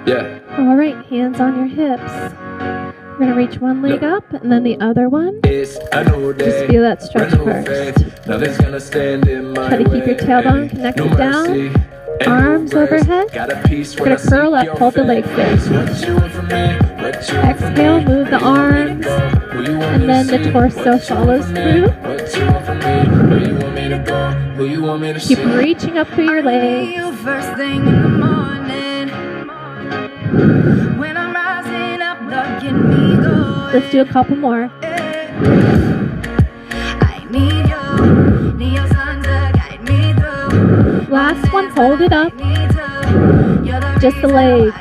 Yeah. All right, hands on your hips. We're going to reach one leg up and then the other one. Just feel that stretch first. Try to keep your tailbone connected down. Arms overhead. We're going to curl up, hold the legs in. Exhale, move the arms. And then the torso follows through. Keep reaching up through your legs. First thing in the morning, when I'm rising up, looking me good. Let's do a couple more. I need your sun to guide me through. Last one, hold it up. Just the legs.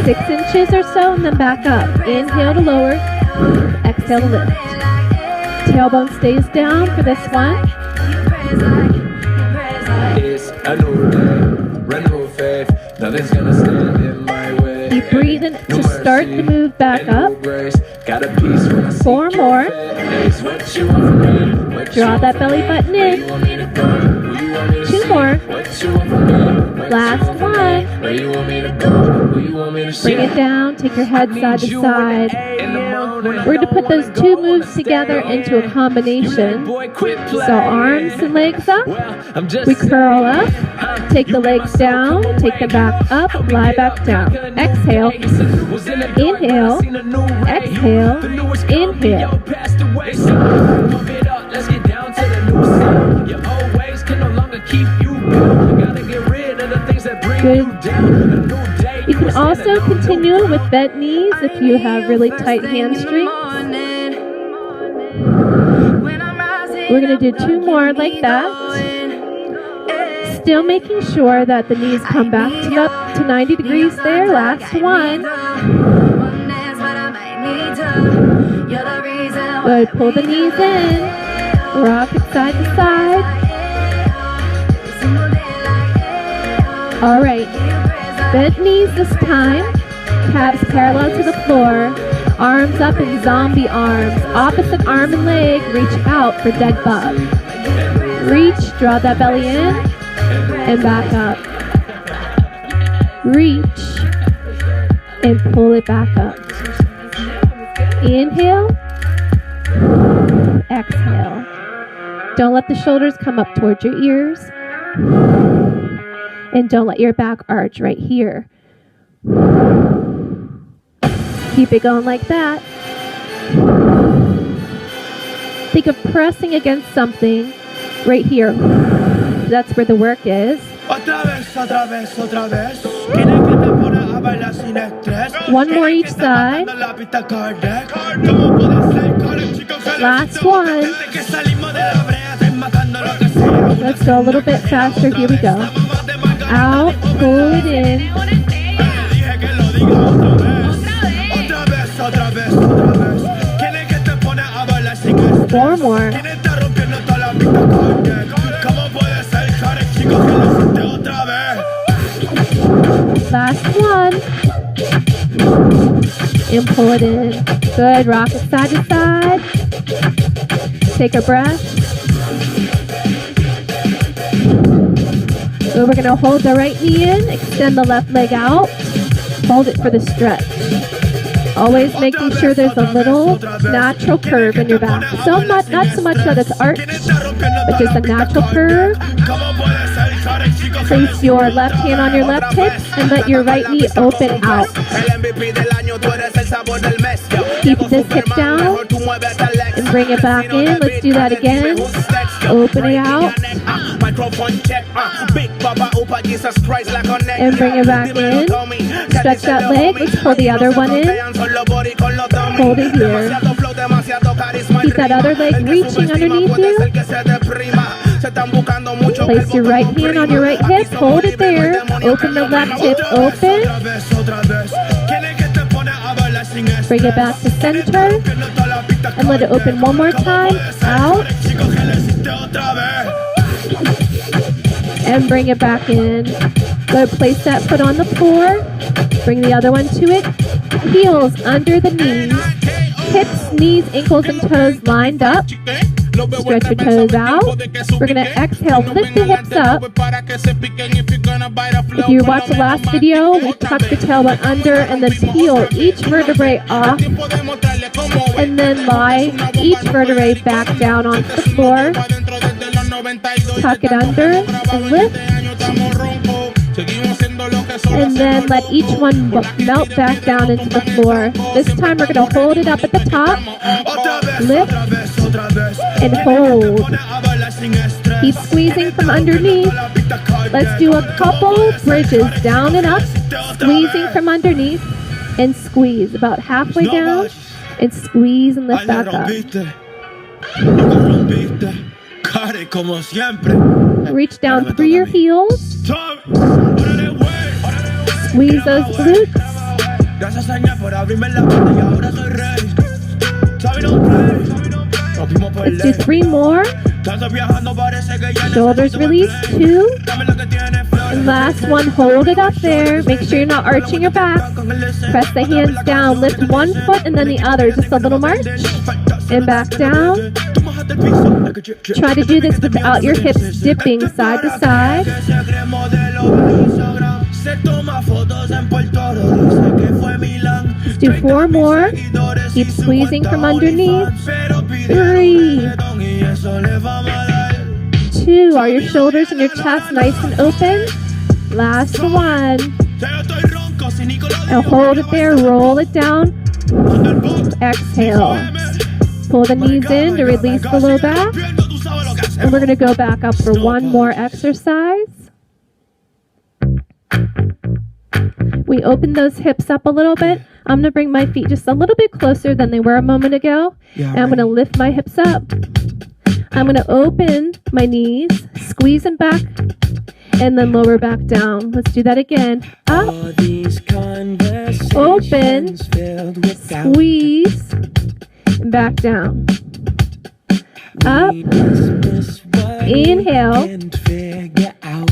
6 inches or so and then back up. Inhale to lower. Exhale to lift. Tailbone stays down for this one. It's a new day, renewed faith. Nothing's gonna stand in my way. Keep breathing to start the move back up. 4 more. Draw that belly button in. 2 more. Last one. Bring it down. Take your head side to side. We're going to put those 2 moves together into a combination. So arms and legs up. We curl up. Take the legs down. Take them back up. Lie back down. Exhale. Inhale. Exhale. Inhale. Good. You can also continue with bent knees if you have really tight hamstrings. We're going to do 2 more like that. Still making sure that the knees come back up to 90 degrees there. Last one. Good. Pull the knees in. Rock it side to side. All right. Bent knees this time. Calves parallel to the floor. Arms up in zombie arms. Opposite arm and leg. Reach out for dead bug. Reach. Draw that belly in. And back up. Reach. And pull it back up. Inhale. Exhale. Don't let the shoulders come up towards your ears. And don't let your back arch right here. Keep it going like that. Think of pressing against something right here. That's where the work is. One more each side. Last one. Let's go a little bit faster. Here we go. Out, pull it in. 4 more. Last one. And pull it in. Good. Rock it side to side. Take a breath. So we're going to hold the right knee in, extend the left leg out, hold it for the stretch. Always making sure there's a little natural curve in your back. So much, not so much that it's arched, but just a natural curve. Place your left hand on your left hip and let your right knee open out. Keep this hip down and bring it back in. Let's do that again. Open it out. And bring it back in. Stretch that leg. Let's pull the other one in. Hold it here. Keep that other leg reaching underneath you. Place your right hand on your right hip. Hold it there. Open the left hip open. Bring it back to center. And let it open one more time. Out. And bring it back in. Go place that foot on the floor. Bring the other one to it. Heels under the knees. Hips, knees, ankles, and toes lined up. Stretch your toes out. We're going to exhale, lift the hips up. If you watched the last video, we tucked the tailbone under and then peel each vertebrae off. And then lie each vertebrae back down onto the floor. Tuck it under and lift. And then let each one melt back down into the floor. This time we're going to hold it up at the top. Lift and hold. Keep squeezing from underneath. Let's do a couple bridges down and up. Squeezing from underneath and squeeze. About halfway down and squeeze and lift back up. Reach down through your heels. Squeeze those glutes. Let's do 3 more. Shoulders release, 2. And last one, hold it up there. Make sure you're not arching your back. Press the hands down. Lift one foot and then the other. Just a little march. And back down. Try to do this without your hips dipping side to side. Let's do 4 more. Keep squeezing from underneath. 3. 2. Are your shoulders and your chest nice and open? Last one. And hold it there. Roll it down. Exhale. Pull the knees in to release the low back. And we're going to go back up for one more exercise. We open those hips up a little bit. I'm going to bring my feet just a little bit closer than they were a moment ago. And I'm going to lift my hips up. I'm going to open my knees, squeeze them back, and then lower back down. Let's do that again. Up, open, squeeze, and back down. Up, inhale,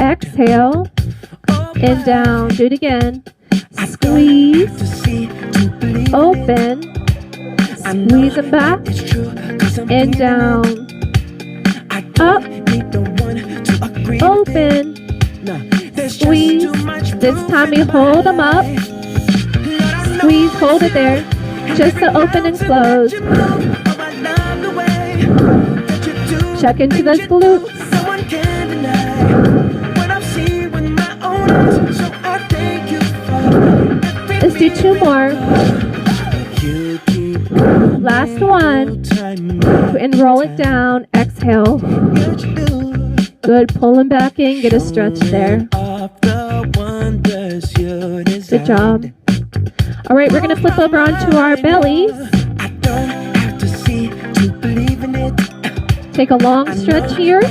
exhale, and down. Do it again. Squeeze, open, squeeze them back, and down. Up, open, squeeze. This time we hold them up. Squeeze, hold it there. Just to open and close. Check into those glutes. Let's do 2 more. Last one. And roll it down. Exhale. Good. Pull them back in. Get a stretch there. Good job. All right, we're going to flip over onto our bellies. Take a long stretch here.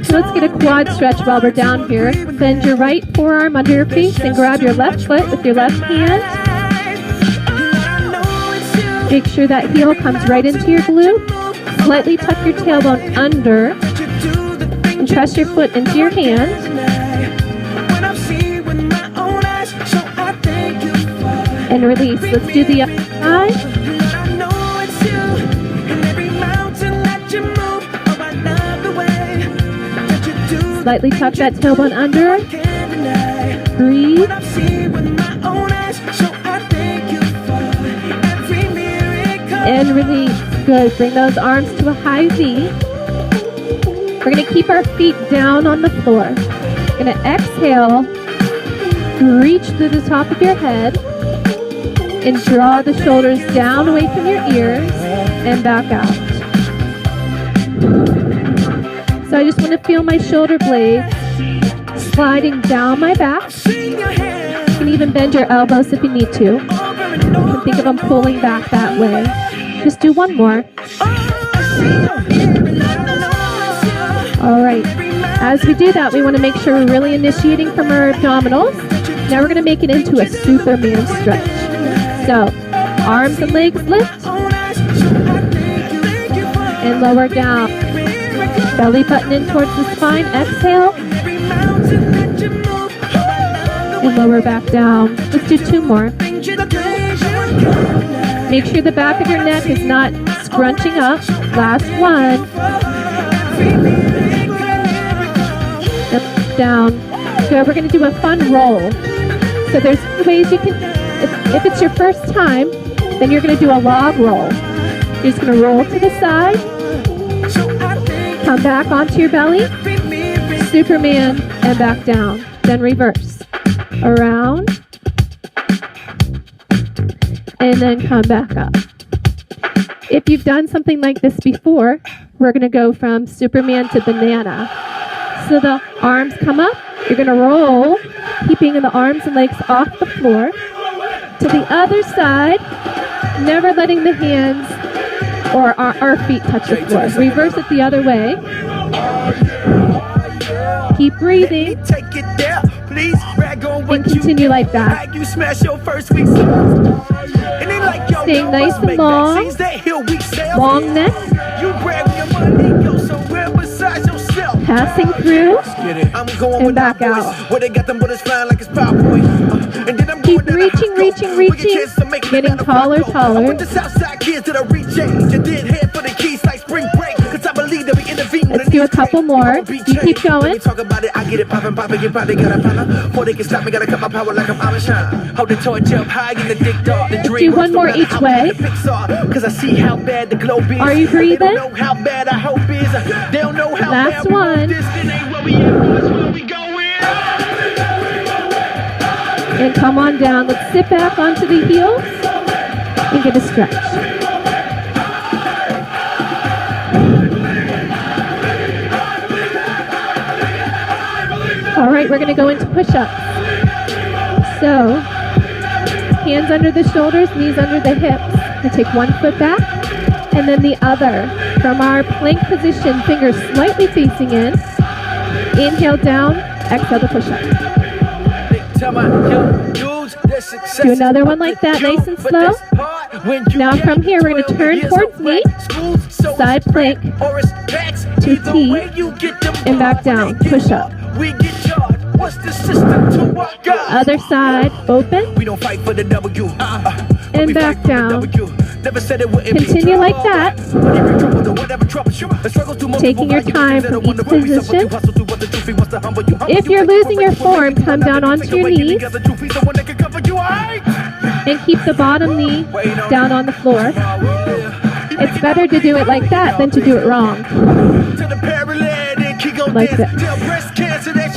So let's get a quad stretch while we're down here. Bend your right forearm under your feet and grab your left foot with your left hand. Make sure that heel comes right into your glute. Slightly tuck your tailbone under and press your foot into your hand. And release. Let's do the other side. Slightly tuck that tailbone under. Breathe. And release. Good. Bring those arms to a high V. We're going to keep our feet down on the floor. We're going to exhale. Reach through the top of your head. And draw the shoulders down away from your ears and back out. So I just want to feel my shoulder blades sliding down my back. You can even bend your elbows if you need to. You can think of them pulling back that way. Just do 1 more. All right. As we do that, we want to make sure we're really initiating from our abdominals. Now we're going to make it into a Superman stretch. So, arms and legs lift. And lower down. Belly button in towards the spine. Exhale. And lower back down. Let's do 2 more. Make sure the back of your neck is not scrunching up. Last one. Up, down. So we're going to do a fun roll. So there's ways you can, if it's your first time, then you're going to do a log roll. You're just going to roll to the side, come back onto your belly, Superman, and back down. Then reverse. Around, and then come back up. If you've done something like this before, we're going to go from Superman to banana. So the arms come up, you're going to roll, keeping the arms and legs off the floor. To the other side, never letting the hands or our feet touch the floor. Reverse it the other way. Keep breathing. And continue like that. Staying nice and long. Long neck. Passing through. And back out. Keep reaching. Getting taller. Let's do a couple more. You keep going. Do one more each way. Are you breathing? Last one. And come on down. Let's sit back onto the heels and get a stretch. All right, we're going to go into push-ups. So, hands under the shoulders, knees under the hips. I take one foot back, and then the other. From our plank position, fingers slightly facing in. Inhale down, exhale to push-up. Do another one like that, nice and slow. Now from here, we're going to turn towards me, side plank, to T, and back down, push up. Other side, open, and back down. Continue like that, taking your time from each position. If you're losing your form, come down onto your knees and keep the bottom knee down on the floor. It's better to do it like that than to do it wrong. Like this.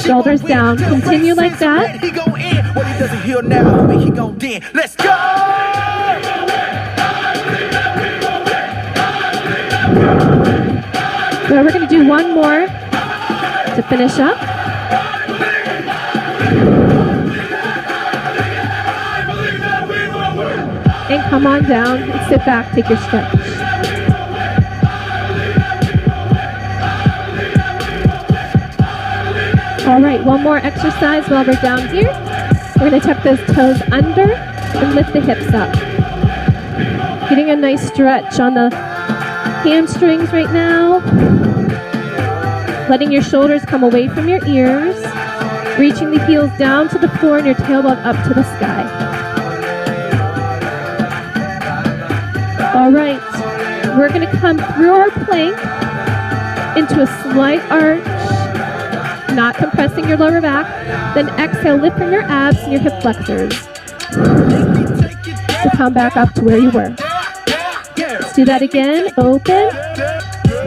Shoulders down. Continue like that. Let's go! So we're going to do one more to finish up. And come on down and sit back, take your stretch. All right, one more exercise while we're down here. We're going to tuck those toes under and lift the hips up. Getting a nice stretch on the hamstrings right now. Letting your shoulders come away from your ears. Reaching the heels down to the floor and your tailbone up to the sky. All right, we're going to come through our plank into a slight arch, not compressing your lower back. Then exhale, lift from your abs and your hip flexors to come back up to where you were. Let's do that again. Open,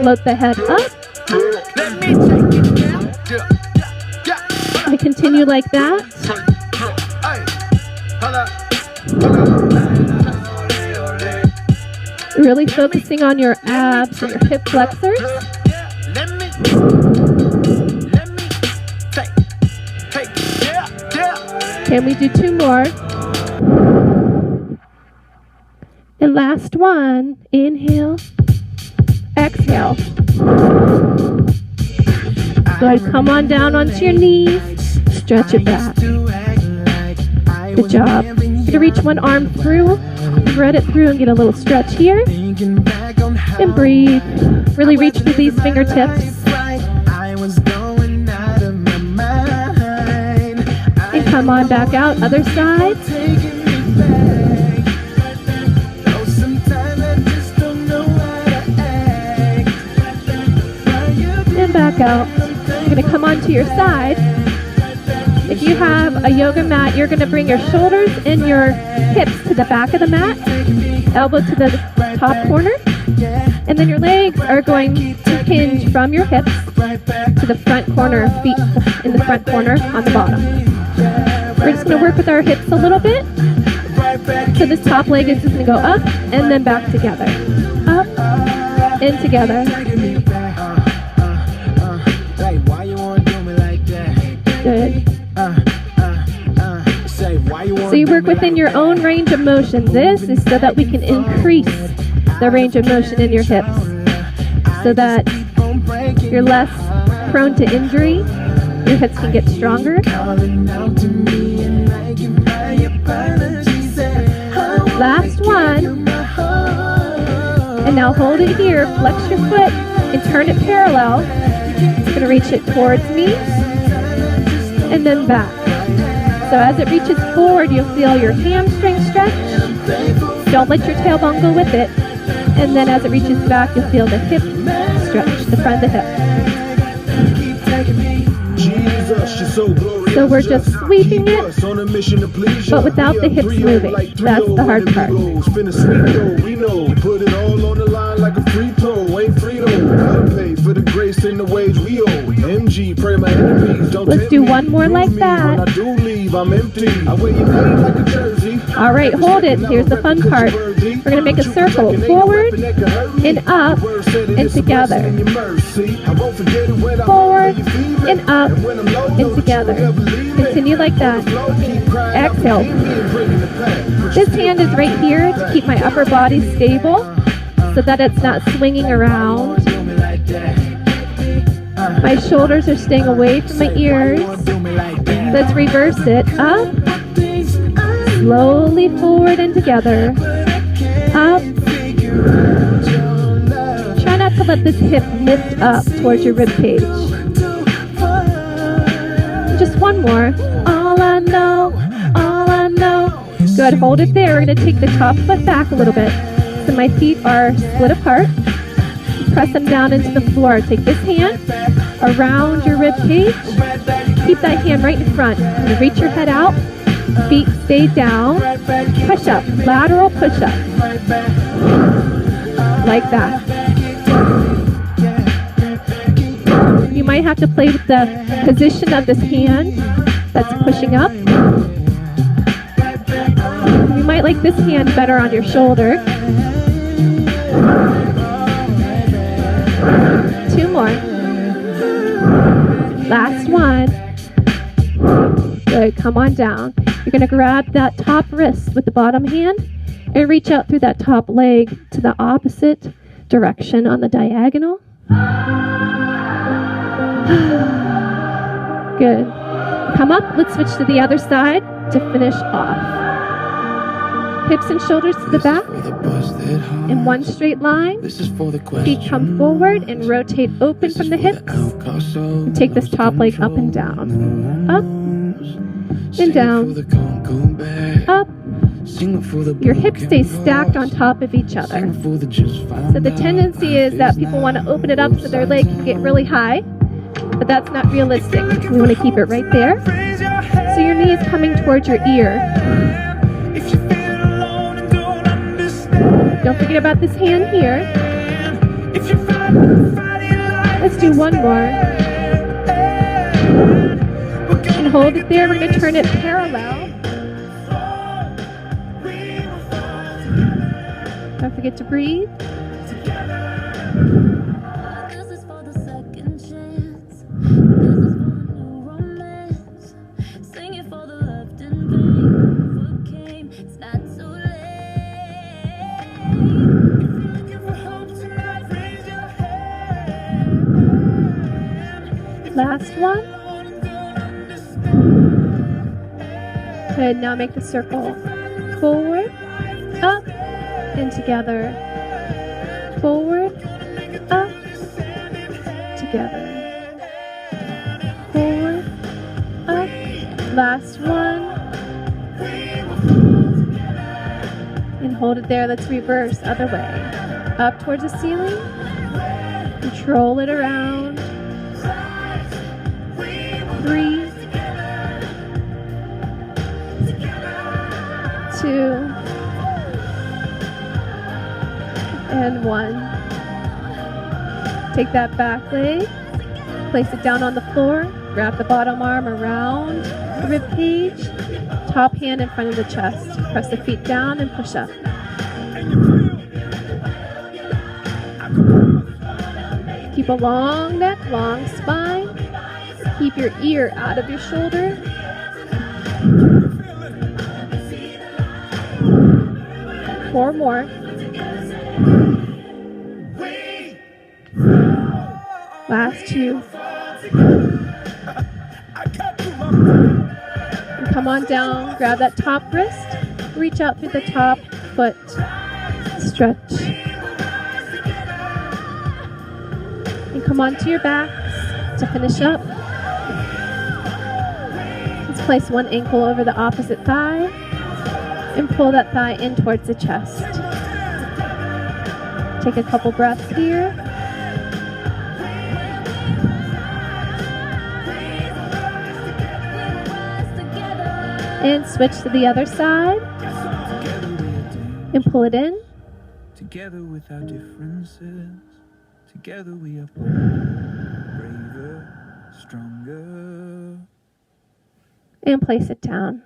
float the head up. I continue like that. Really focusing on your abs and your hip flexors. Can we do two more? And last one. Inhale. Exhale. Good. Come on down onto your knees. Stretch it back. Good job. You're going to reach one arm through, thread it through, and get a little stretch here. And breathe. Really reach through these fingertips. And come on back out. Other side. out. You're going to come onto your side. If you have a yoga mat, you're going to bring your shoulders and your hips to the back of the mat, elbow to the top corner, and then your legs are going to hinge from your hips to the front corner, feet in the front corner on the bottom. We're just going to work with our hips a little bit. So this top leg is just going to go up and then back together. Up and together. Good. So you work within your own range of motion. This is so that we can increase the range of motion in your hips so that you're less prone to injury. Your hips can get stronger. Last one. And now hold it here. Flex your foot and turn it parallel. You're going to reach it towards me and then back. So as it reaches forward, you'll feel your hamstring stretch. Don't let your tailbone go with it. And then as it reaches back, you'll feel the hip stretch, the front of the hip. So we're just sweeping it, but without the hips moving. That's the hard part. Put it all on the line like a free throw. Ain't free though. Pay for the grace and the wage we owe. MG, pray my enemies don't. Let's do one more like that. When I do leave, I'm empty. I wear your name like a jersey. All right, hold it. Here's the fun part. We're going to make a circle forward and up and together. Forward and up and together. Continue like that. Exhale. This hand is right here to keep my upper body stable so that it's not swinging around. My shoulders are staying away from my ears. Let's reverse it. Up. Slowly forward and together. Up. Try not to let this hip lift up towards your rib cage. Just one more. All I know, all I know. Good, hold it there. We're going to take the top foot back a little bit. So my feet are split apart. Press them down into the floor. Take this hand around your rib cage. Keep that hand right in front. You're going to reach your head out. Feet stay down. Push up. Lateral push up. Like that. You might have to play with the position of this hand that's pushing up. You might like this hand better on your shoulder. 2 more. Last one. Good, come on down. You're going to grab that top wrist with the bottom hand and reach out through that top leg to the opposite direction on the diagonal. Good. Come up. Let's switch to the other side to finish off. Hips and shoulders to the back in one straight line. Feet come forward and rotate open from the hips. And take this top leg up and down. Up and down. Up. Your hips stay stacked on top of each other. So the tendency is that people want to open it up so their leg can get really high, but that's not realistic. We want to keep it right there. So your knee is coming towards your ear. Don't forget about this hand here. Let's do one more. And hold it there. We're going to turn it parallel. Don't forget to breathe. This is for the second chance. This is for the new romance. Sing it for the left in vain. Overcame. It's not too late. If you're looking for hope tonight, raise your hand. Last one. Good. Now make the circle forward, up, and together. Forward, up, together. Forward, up. Last one. And hold it there. Let's reverse. Other way. Up towards the ceiling. Control it around. 3, 2, and 1. Take that back leg, place it down on the floor, wrap the bottom arm around the rib cage, top hand in front of the chest. Press the feet down and push up. Keep a long neck, long spine. Keep your ear out of your shoulder. Four more. Last 2. And come on down, grab that top wrist, reach out through the top foot, stretch. And come onto your backs to finish up. Let's place one ankle over the opposite thigh and pull that thigh in towards the chest. Take a couple breaths here. And switch to the other side. And pull it in. Together with our differences, together we are braver, stronger. And place it down.